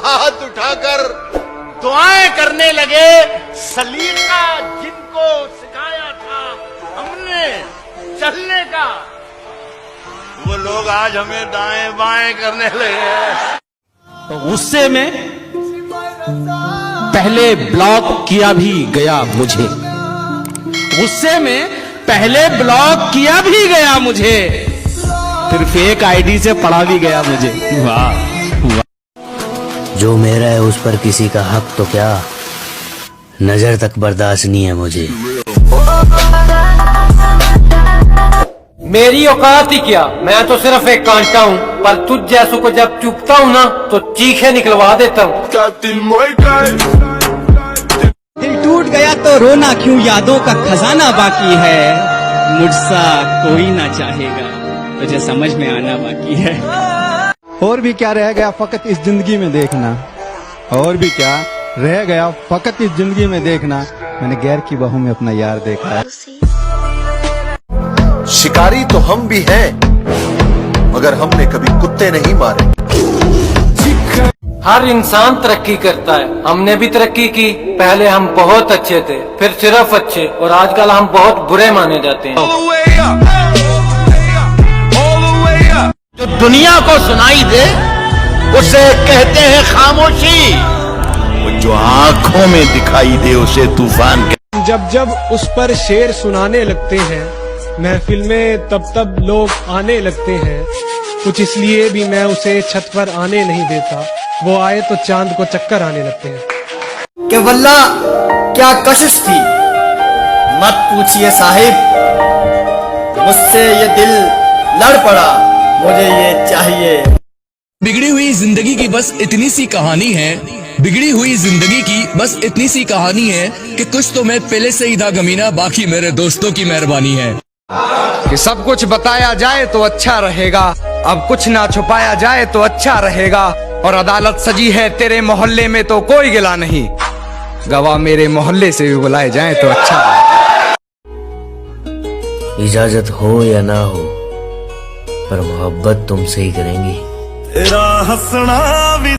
हाथ उठाकर दुआएं करने लगे। सलीका जिनको सिखाया था हमने चलने का, वो लोग आज हमें दाएं बाएं करने लगे। तो गुस्से में पहले ब्लॉक किया भी गया मुझे, गुस्से में पहले ब्लॉक किया भी गया मुझे, फिर फेक आईडी से पढ़ा भी गया मुझे। वाह वाह। जो मेरा है उस पर किसी का हक तो क्या, नजर तक बर्दाश्त नहीं है मुझे। मेरी औकात ही क्या, मैं तो सिर्फ एक कांटा हूँ, पर तुझ जैसों को जब चुपता हूँ ना तो चीखे निकलवा देता हूँ। दिल टूट गया तो रोना क्यों, यादों का खजाना बाकी है, मुझसा कोई ना चाहेगा, तुझे समझ में आना बाकी है। और भी क्या रह गया फकत इस जिंदगी में देखना, और भी क्या रह गया फकत इस जिंदगी में देखना, मैंने गैर की बहू में अपना यार देखा है। शिकारी तो हम भी हैं, मगर हमने कभी कुत्ते नहीं मारे। हर इंसान तरक्की करता है, हमने भी तरक्की की। पहले हम बहुत अच्छे थे, फिर सिर्फ अच्छे, और आजकल हम बहुत बुरे माने जाते हैं। जो दुनिया को सुनाई दे उसे कहते हैं खामोशी, वो जो आंखों में दिखाई दे उसे तूफान। जब जब उस पर शेर सुनाने लगते हैं महफिल में, तब तब लोग आने लगते हैं। कुछ इसलिए भी मैं उसे छत पर आने नहीं देता, वो आए तो चांद को चक्कर आने लगते हैं। कि वल्ला क्या कशिश थी, मत पूछिए साहिब, मुझसे ये दिल लड़ पड़ा, मुझे ये चाहिए। बिगड़ी हुई जिंदगी की बस इतनी सी कहानी है, बिगड़ी हुई जिंदगी की बस इतनी सी कहानी है कि कुछ तो मैं पहले से ही था गमीना, बाकी मेरे दोस्तों की मेहरबानी है। कि सब कुछ बताया जाए तो अच्छा रहेगा, अब कुछ ना छुपाया जाए तो अच्छा रहेगा, और अदालत सजी है तेरे मोहल्ले में तो कोई गिला नहीं, गवाह मेरे मोहल्ले से भी बुलाए जाए तो अच्छा रहेगा। इजाजत हो या ना हो, पर मोहब्बत तुमसे ही करेंगी। तेरा हंसना भी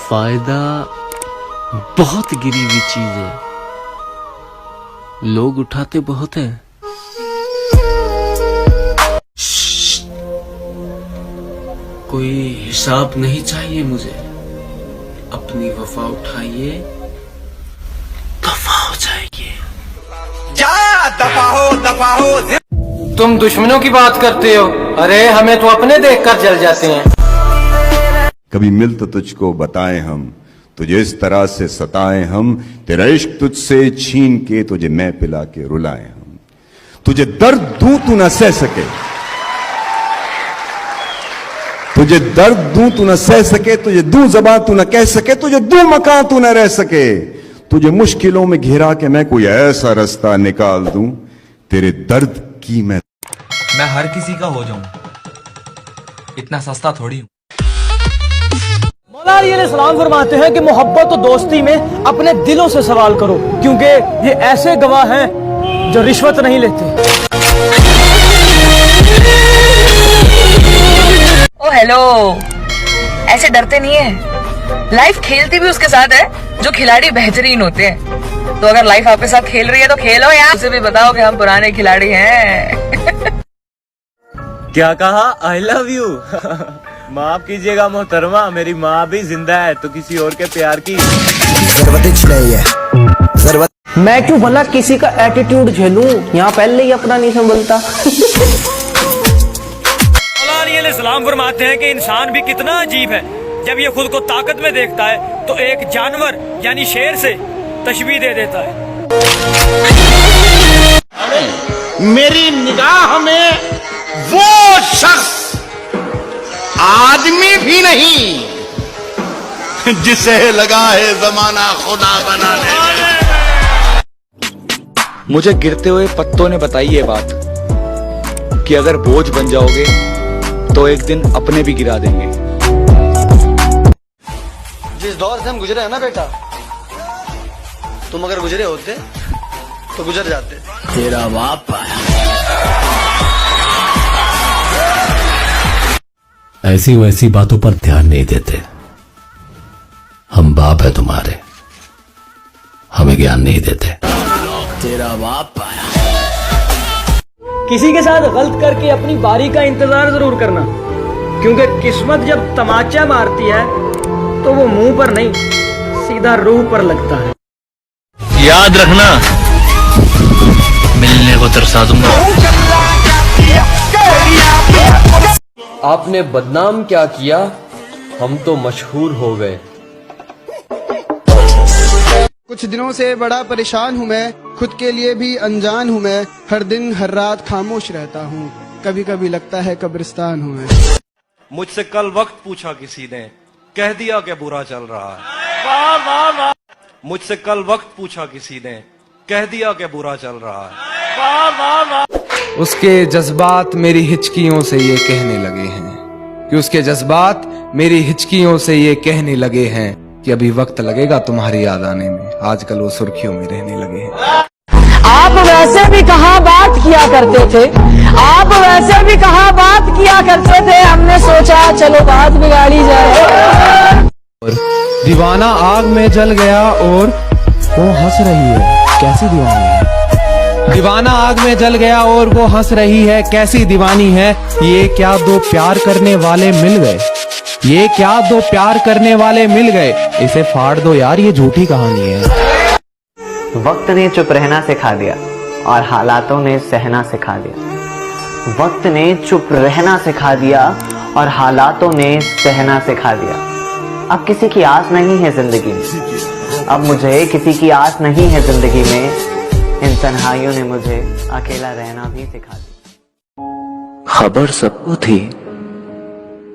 फायदा बहुत गिरी हुई चीज है, लोग उठाते बहुत हैं। कोई हिसाब नहीं चाहिए मुझे, अपनी वफा उठाइए, दफा हो जाएगी। जा दफा हो। तुम दुश्मनों की बात करते हो, अरे हमें तो अपने देखकर जल जाते हैं। कभी मिल तो तुझको बताएं हम, तुझे इस तरह से सताएं हम, तेरा इश्क तुझसे छीन के तुझे मैं पिला के रुलाएं हम। तुझे दर्द दूं तू न सह सके, तुझे दर्द दूं तू न सह सके, तुझे दूं ज़बान तू न कह सके, तुझे दूं मकान तू न रह सके, तुझे मुश्किलों में घिरा के मैं कोई ऐसा रास्ता निकाल दूं तेरे दर्द की मैं हर किसी का हो जाऊं, इतना सस्ता थोड़ी हूं। मौला अली अलैहिस्सलाम फरमाते हैं कि मोहब्बत और दोस्ती में अपने दिलों से सवाल करो, क्योंकि ये ऐसे गवाह हैं जो रिश्वत नहीं लेते। ओ हेलो, ऐसे डरते नहीं है, लाइफ खेलती भी उसके साथ है जो खिलाड़ी बेहतरीन होते हैं। तो अगर लाइफ आपके साथ खेल रही है तो खेलो यार, उसे भी बताओ कि हम पुराने खिलाड़ी हैं। क्या कहा? I love you. माफ कीजिएगा मोहतरमा, मेरी माँ भी जिंदा है तो किसी और के प्यार की जरूरत। मैं क्यों भला किसी का एटीट्यूड झेलूं, यहाँ पहले ही अपना नहीं संभलता। सलाम फरमाते हैं कि इंसान भी कितना अजीब है, जब ये खुद को ताकत में देखता है तो एक जानवर यानी शेर से तशबीह दे देता है। मेरी निगाह में वो शख्स आदमी भी नहीं जिसे लगा है जमाना खुदा बनाने। मुझे गिरते हुए पत्तों ने बताई ये बात कि अगर बोझ बन जाओगे तो एक दिन अपने भी गिरा देंगे। जिस दौर से हम गुजरे हैं ना बेटा, तुम अगर गुजरे होते तो गुजर जाते। तेरा बाप आया। ऐसी वैसी बातों पर ध्यान नहीं देते, हम बाप है तुम्हारे, हमें ज्ञान नहीं देते। तेरा बाप आया। किसी के साथ गलत करके अपनी बारी का इंतजार जरूर करना, क्योंकि किस्मत जब तमाचा मारती है तो वो मुंह पर नहीं, सीधा रूह पर लगता है। याद रखना, मिलने को तरसा दूंगा। आपने बदनाम क्या किया, हम तो मशहूर हो गए। कुछ दिनों से बड़ा परेशान हूँ मैं, खुद के लिए भी अनजान हूँ मैं, हर दिन हर रात खामोश रहता हूँ, कभी कभी लगता है कब्रिस्तान हूँ मैं। मुझसे कल वक्त पूछा किसी ने, कह दिया कि बुरा चल रहा है। मुझसे कल वक्त पूछा किसी ने, कह दिया कि बुरा चल रहा है। उसके जज्बात मेरी हिचकियों से ये कहने लगे हैं कि उसके जज्बात मेरी हिचकियों से ये कहने लगे हैं कि अभी वक्त लगेगा तुम्हारी याद आने में, आजकल वो सुर्खियों में रहने लगे हैं। आप वैसे भी कहाँ बात किया करते थे, आप वैसे भी कहाँ बात किया करते थे, हमने सोचा चलो बात बिगाड़ी जाए। दीवाना आग में जल गया और वो हंस रही है, कैसी दीवानी है। दीवाना आग में जल गया और वो हंस रही है, कैसी दीवानी है। ये क्या दो प्यार करने वाले मिल गए, ये क्या दो प्यार करने वाले मिल गए। इसे फाड़ दो यार, ये झूठी कहानी है। वक्त ने चुप रहना सिखा दिया और हालातों ने सहना सिखा दिया। वक्त ने चुप रहना सिखा दिया और हालातों ने सहना सिखा दिया। अब किसी की आस नहीं है जिंदगी में, अब मुझे किसी की आस नहीं है जिंदगी में। इन तन्हाइयों ने मुझे अकेला रहना भी सिखा दिया। खबर सबको थी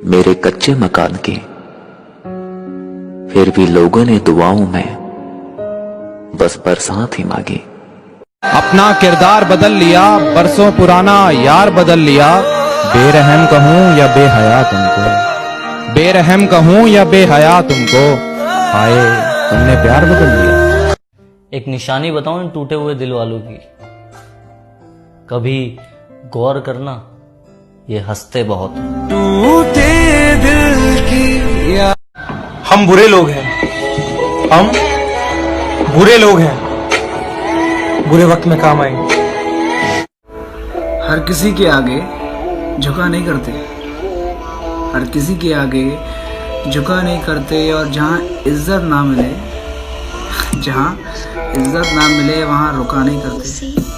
मेरे कच्चे मकान की, फिर भी लोगों ने दुआओं में बस बरसात ही मांगी। अपना किरदार बदल लिया, बरसों पुराना यार बदल लिया। बेरहम कहूँ या बेहया तुमको, बेरहम कहूँ या बेहया तुमको, हाय तुमने प्यार बदल लिया। एक निशानी बताऊं इन टूटे हुए दिल वालों की, कभी गौर करना ये हंसते बहुत हैं। टूटे दिल की हम बुरे लोग हैं, हम बुरे लोग हैं, बुरे वक्त में काम आएंगे। हर किसी के आगे झुका नहीं करते, हर किसी के आगे झुका नहीं करते। और जहाँ इज्जत ना मिले, जहाँ इज्जत ना मिले वहाँ रुका नहीं करते।